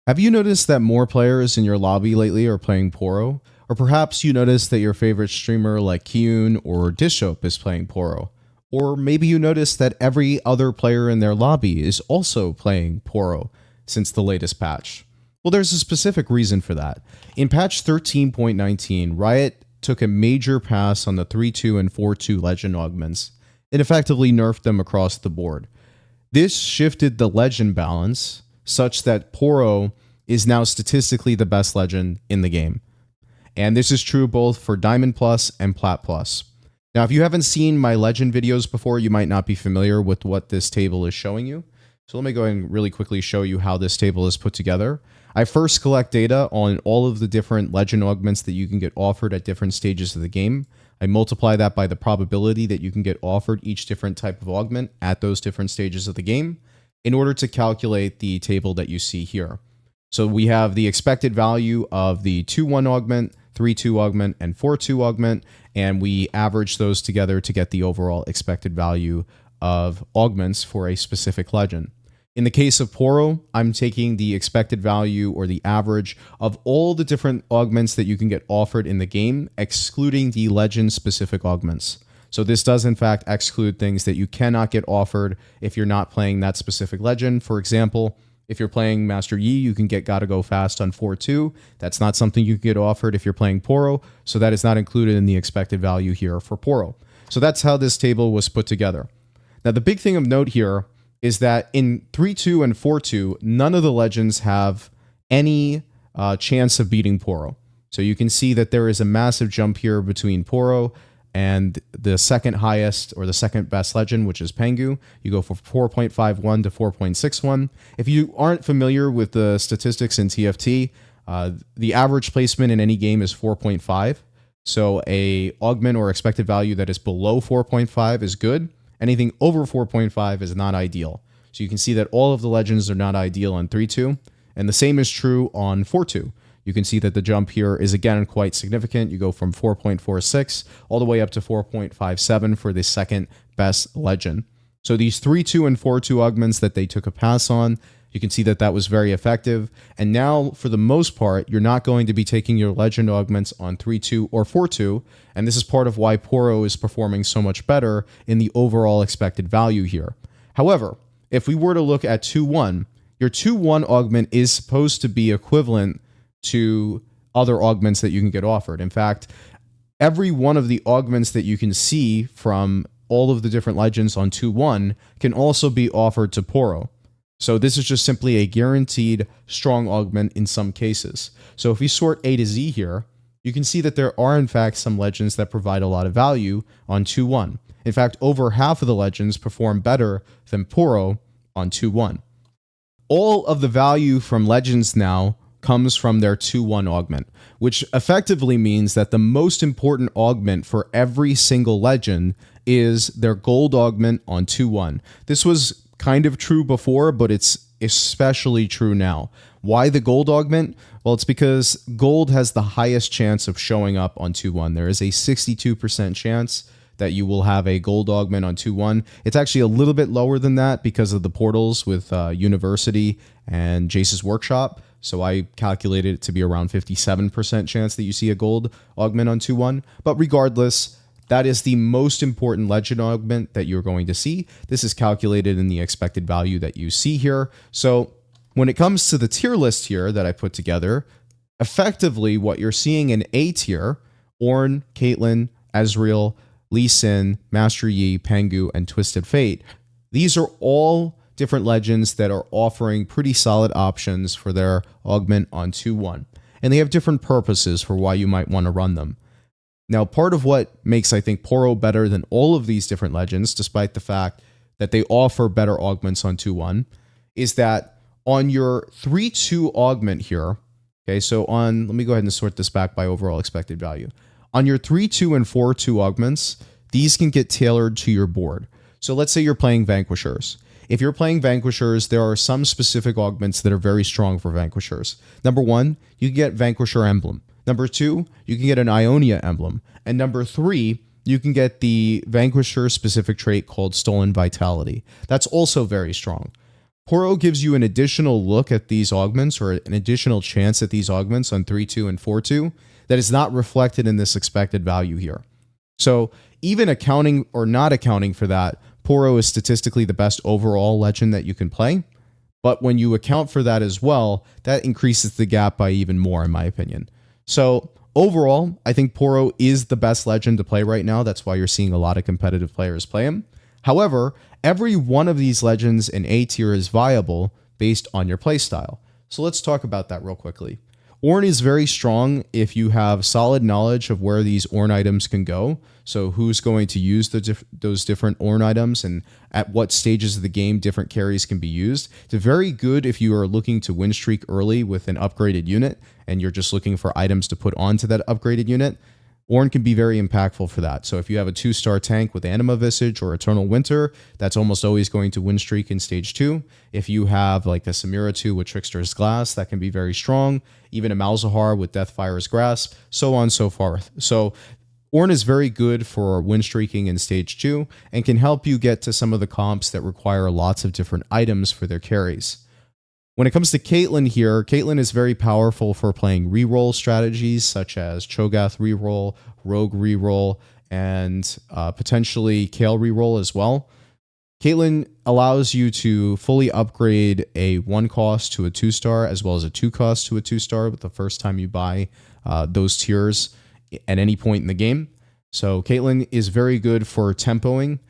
Have you noticed that more players in your lobby lately are playing Poro? Or perhaps you noticed that your favorite streamer like Caitlyn or Dishop is playing Poro? Or maybe you noticed that every other player in their lobby is also playing Poro since the latest patch? Well, there's a specific reason for that. In patch 13.19, Riot took a major pass on the 3-2 and 4-2 legend augments and effectively nerfed them across the board. This shifted the legend balance such that Poro is now statistically the best legend in the game. And this is true both for Diamond Plus and Plat Plus. Now, if you haven't seen my legend videos before, you might not be familiar with what this table is showing you. So let me go ahead and really quickly show you how this table is put together. I first collect data on all of the different legend augments that you can get offered at different stages of the game. I multiply that by the probability that you can get offered each different type of augment at those different stages of the game in order to calculate the table that you see here. So we have the expected value of the 2-1 augment, 3-2 augment, and 4-2 augment, and we average those together to get the overall expected value of augments for a specific legend. In the case of Poro, I'm taking the expected value or the average of all the different augments that you can get offered in the game, excluding the legend-specific augments. So this does in fact exclude things that you cannot get offered if you're not playing that specific legend. For example, if you're playing Master Yi, you can get Gotta Go Fast on 4-2. That's not something you can get offered if you're playing Poro, so that is not included in the expected value here for Poro. So that's how this table was put together. Now the big thing of note here is that in 3-2 and 4-2, none of the legends have any chance of beating Poro. So you can see that there is a massive jump here between Poro and the second highest or the second best legend, which is Pengu. You go from 4.51 to 4.61. If you aren't familiar with the statistics in TFT, the average placement in any game is 4.5. So a augment or expected value that is below 4.5 is good. Anything over 4.5 is not ideal. So you can see that all of the legends are not ideal on 3-2, and the same is true on 4-2. You can see that the jump here is again quite significant. You go from 4.46 all the way up to 4.57 for the second best legend. So these 3-2 and 4-2 augments that they took a pass on, you can see that that was very effective. And now, for the most part, you're not going to be taking your legend augments on 3-2 or 4-2. And this is part of why Poro is performing so much better in the overall expected value here. However, if we were to look at 2-1, your 2-1 augment is supposed to be equivalent to other augments that you can get offered. In fact, every one of the augments that you can see from all of the different legends on 2-1 can also be offered to Poro. So this is just simply a guaranteed strong augment in some cases. So if we sort A to Z here, you can see that there are in fact some legends that provide a lot of value on 2-1. In fact, over half of the legends perform better than Poro on 2-1. All of the value from legends now comes from their 2-1 augment, which effectively means that the most important augment for every single legend is their gold augment on 2-1. This was kind of true before, but it's especially true now. Why the gold augment? Well, it's because gold has the highest chance of showing up on 2-1. There is a 62% chance that you will have a gold augment on 2-1. It's actually a little bit lower than that because of the portals with University and Jace's Workshop. So I calculated it to be around 57% chance that you see a gold augment on 2-1. But regardless, that is the most important legend augment that you're going to see. This is calculated in the expected value that you see here. So when it comes to the tier list here that I put together, effectively what you're seeing in A tier, Ornn, Caitlyn, Ezreal, Lee Sin, Master Yi, Pengu, and Twisted Fate, these are all different legends that are offering pretty solid options for their augment on 2-1. And they have different purposes for why you might want to run them. Now, part of what makes, I think, Poro better than all of these different legends, despite the fact that they offer better augments on 2-1, is that on your 3-2 augment here, okay, so on, let me go ahead and sort this back by overall expected value. On your 3-2 and 4-2 augments, these can get tailored to your board. So let's say you're playing Vanquishers. If you're playing Vanquishers, there are some specific augments that are very strong for Vanquishers. Number 1, you can get Vanquisher Emblem. Number 2, you can get an Ionia Emblem. And number 3, you can get the Vanquisher specific trait called Stolen Vitality. That's also very strong. Poro gives you an additional look at these augments, or an additional chance at these augments on 3-2 and 4-2 that is not reflected in this expected value here. So even accounting or not accounting for that, Poro is statistically the best overall legend that you can play. But when you account for that as well, that increases the gap by even more, in my opinion. So overall, I think Poro is the best legend to play right now. That's why you're seeing a lot of competitive players play him. However, every one of these legends in A tier is viable based on your playstyle. So let's talk about that real quickly. Ornn is very strong if you have solid knowledge of where these Ornn items can go. So who's going to use those different Ornn items and at what stages of the game different carries can be used. It's very good if you are looking to win streak early with an upgraded unit and you're just looking for items to put onto that upgraded unit. Ornn can be very impactful for that. So if you have a 2-star tank with Anima Visage or Eternal Winter, that's almost always going to win streak in stage 2. If you have like a Samira 2 with Trickster's Glass, that can be very strong. Even a Malzahar with Deathfire's Grasp, so on and so forth. So Ornn is very good for win streaking in stage 2 and can help you get to some of the comps that require lots of different items for their carries. When it comes to Caitlyn here, Caitlyn is very powerful for playing reroll strategies such as Cho'Gath reroll, Rogue reroll, and potentially Kayle reroll as well. Caitlyn allows you to fully upgrade a 1 cost to a 2-star as well as a 2 cost to a 2-star with the first time you buy those tiers at any point in the game. So Caitlyn is very good for tempoing.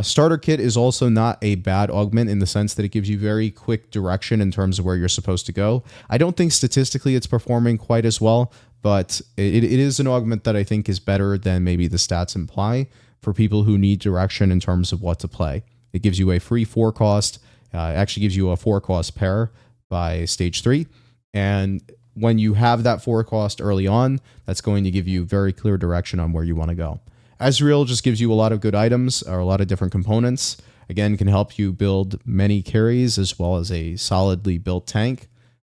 Starter Kit is also not a bad augment in the sense that it gives you very quick direction in terms of where you're supposed to go. I don't think statistically it's performing quite as well, but it is an augment that I think is better than maybe the stats imply for people who need direction in terms of what to play. It gives you a free 4 cost, actually gives you a 4 cost pair by stage 3, and when you have that 4 cost early on, that's going to give you very clear direction on where you want to go. Ezreal just gives you a lot of good items or a lot of different components. Again, can help you build many carries as well as a solidly built tank.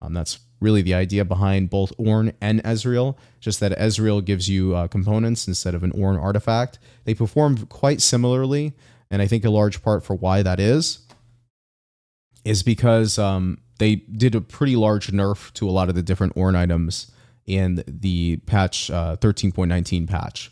That's really the idea behind both Ornn and Ezreal, just that Ezreal gives you components instead of an Ornn artifact. They perform quite similarly, and I think a large part for why that is because they did a pretty large nerf to a lot of the different Ornn items in the patch 13.19 patch.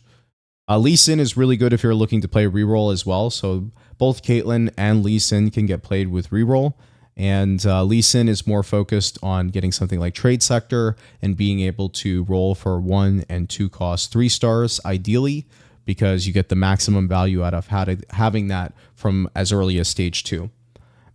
Lee Sin is really good if you're looking to play reroll as well. So both Caitlyn and Lee Sin can get played with reroll. And Lee Sin is more focused on getting something like Trade Sector and being able to roll for 1 and 2 cost 3 stars, ideally, because you get the maximum value out of having that from as early as stage 2.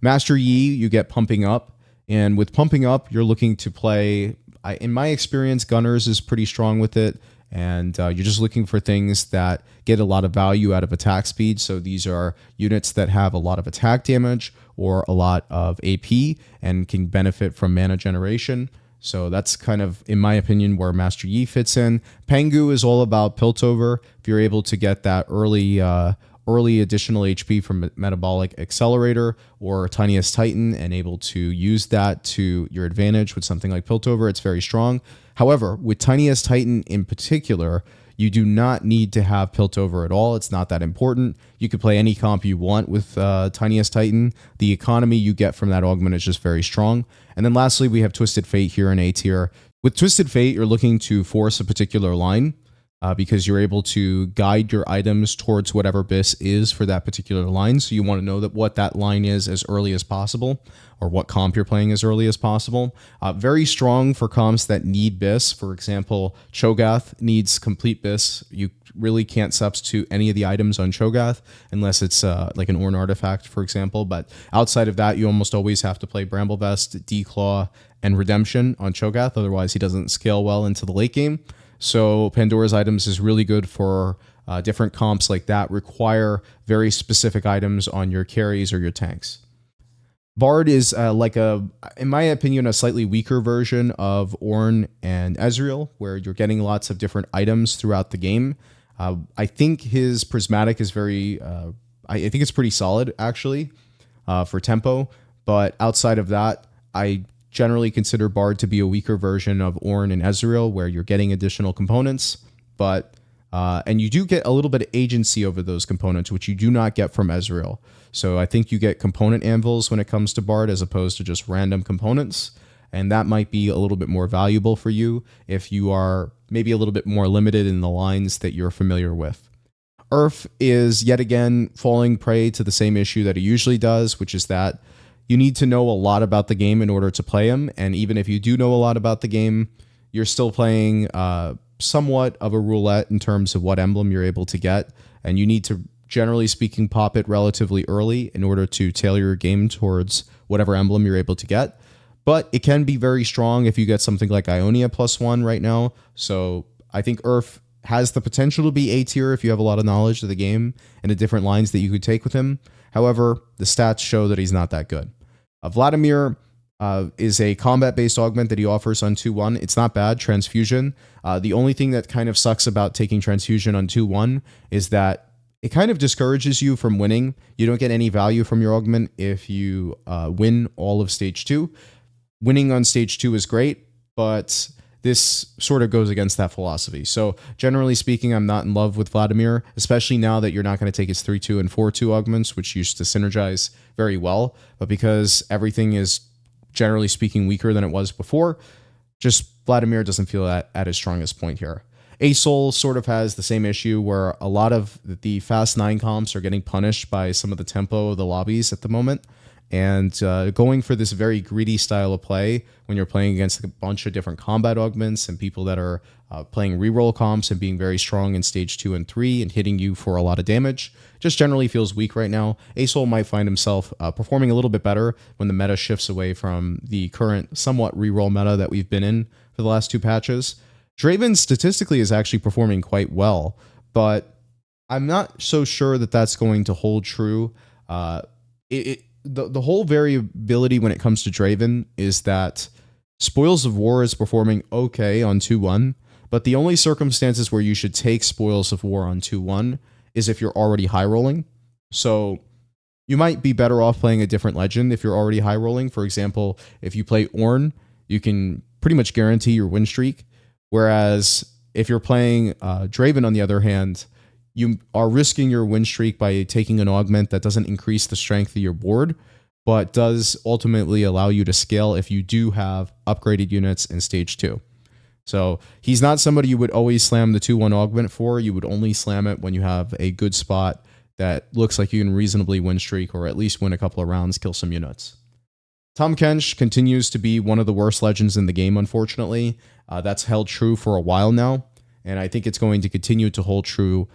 Master Yi, you get Pumping Up. And with Pumping Up, you're looking to play, in my experience, Gunners is pretty strong with it. And you're just looking for things that get a lot of value out of attack speed. So these are units that have a lot of attack damage or a lot of AP and can benefit from mana generation. So that's kind of, in my opinion, where Master Yi fits in. Pengu is all about Piltover. If you're able to get that early additional HP from Metabolic Accelerator or Tiniest Titan and able to use that to your advantage with something like Piltover, it's very strong. However, with Tiniest Titan in particular, you do not need to have Piltover at all. It's not that important. You could play any comp you want with Tiniest Titan. The economy you get from that augment is just very strong. And then lastly, we have Twisted Fate here in A tier. With Twisted Fate, you're looking to force a particular line because you're able to guide your items towards whatever BIS is for that particular line. So you want to know that what that line is as early as possible, or what comp you're playing as early as possible. Very strong for comps that need BIS. For example, Cho'Gath needs complete BIS. You really can't substitute any of the items on Cho'Gath unless it's like an Ornn artifact, for example. But outside of that, you almost always have to play Bramblevest, Declaw, and Redemption on Cho'Gath. Otherwise, he doesn't scale well into the late game. So Pandora's items is really good for different comps like that, require very specific items on your carries or your tanks. Bard is in my opinion, a slightly weaker version of Ornn and Ezreal, where you're getting lots of different items throughout the game. I think his Prismatic is I think it's pretty solid, actually, for tempo. But outside of that, I generally consider Bard to be a weaker version of Ornn and Ezreal, where you're getting additional components, but And you do get a little bit of agency over those components, which you do not get from Ezreal. So I think you get component anvils when it comes to Bard as opposed to just random components. And that might be a little bit more valuable for you if you are maybe a little bit more limited in the lines that you're familiar with. Urf is yet again falling prey to the same issue that he usually does, which is that you need to know a lot about the game in order to play him. And even if you do know a lot about the game, you're still playing somewhat of a roulette in terms of what emblem you're able to get. And you need to, generally speaking, pop it relatively early in order to tailor your game towards whatever emblem you're able to get. But it can be very strong if you get something like Ionia +1 right now. So I think Urf has the potential to be A tier if you have a lot of knowledge of the game and the different lines that you could take with him. However, the stats show that he's not that good. Vladimir is a combat-based augment that he offers on 2-1. It's not bad, Transfusion. The only thing that kind of sucks about taking Transfusion on 2-1 is that it kind of discourages you from winning. You don't get any value from your augment if you win all of stage 2. Winning on stage 2 is great, but this sort of goes against that philosophy. So generally speaking, I'm not in love with Vladimir, especially now that you're not going to take his 3-2 and 4-2 augments, which used to synergize very well. But because everything is generally speaking weaker than it was before, just Vladimir doesn't feel at his strongest point here. Sol sort of has the same issue where a lot of the fast 9 comps are getting punished by some of the tempo of the lobbies at the moment. And going for this very greedy style of play when you're playing against a bunch of different combat augments and people that are playing reroll comps and being very strong in stage 2 and 3 and hitting you for a lot of damage just generally feels weak right now. Sol might find himself performing a little bit better when the meta shifts away from the current somewhat reroll meta that we've been in for the last 2 patches. Draven statistically is actually performing quite well, but I'm not so sure that that's going to hold true. The whole variability when it comes to Draven is that Spoils of War is performing okay on 2-1, but the only circumstances where you should take Spoils of War on 2-1 is if you're already high rolling. So you might be better off playing a different legend if you're already high rolling. For example, if you play Ornn, you can pretty much guarantee your win streak. Whereas if you're playing Draven, on the other hand, you are risking your win streak by taking an augment that doesn't increase the strength of your board, but does ultimately allow you to scale if you do have upgraded units in stage 2. So he's not somebody you would always slam the 2-1 augment for. You would only slam it when you have a good spot that looks like you can reasonably win streak or at least win a couple of rounds, kill some units. Tahm Kench continues to be one of the worst legends in the game, unfortunately. That's held true for a while now, and I think it's going to continue to hold true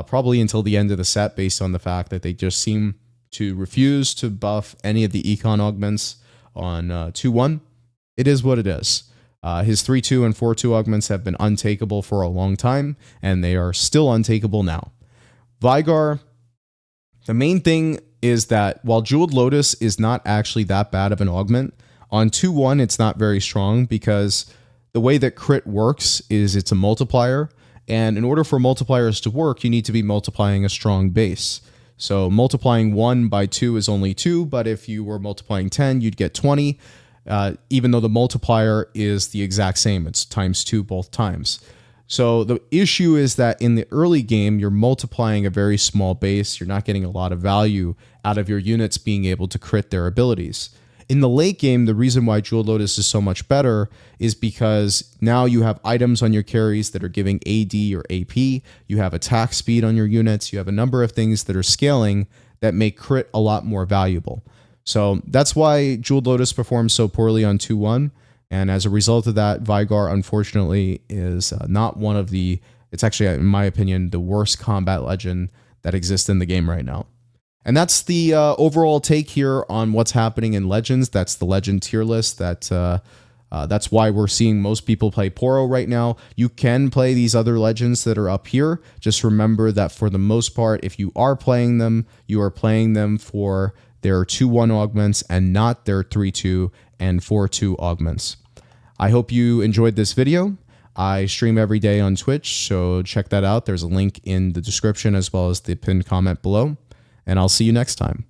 probably until the end of the set, based on the fact that they just seem to refuse to buff any of the econ augments on 2-1. It is what it is. His 3-2 and 4-2 augments have been untakeable for a long time, and they are still untakeable now. Veigar, the main thing is that while Jeweled Lotus is not actually that bad of an augment, on 2-1 it's not very strong because the way that crit works is it's a multiplier. And in order for multipliers to work, you need to be multiplying a strong base. So multiplying 1 by 2 is only 2, but if you were multiplying 10, you'd get 20, even though the multiplier is the exact same. It's times 2 both times. So the issue is that in the early game, you're multiplying a very small base. You're not getting a lot of value out of your units being able to crit their abilities. In the late game, the reason why Jeweled Lotus is so much better is because now you have items on your carries that are giving AD or AP. You have attack speed on your units. You have a number of things that are scaling that make crit a lot more valuable. So that's why Jeweled Lotus performs so poorly on 2-1. And as a result of that, Veigar, unfortunately, is not one of the... It's actually, in my opinion, the worst combat legend that exists in the game right now. And that's the overall take here on what's happening in Legends. That's the Legend tier list. That's why we're seeing most people play Poro right now. You can play these other Legends that are up here. Just remember that for the most part, if you are playing them, you are playing them for their 2-1 augments and not their 3-2 and 4-2 augments. I hope you enjoyed this video. I stream every day on Twitch, so check that out. There's a link in the description as well as the pinned comment below. And I'll see you next time.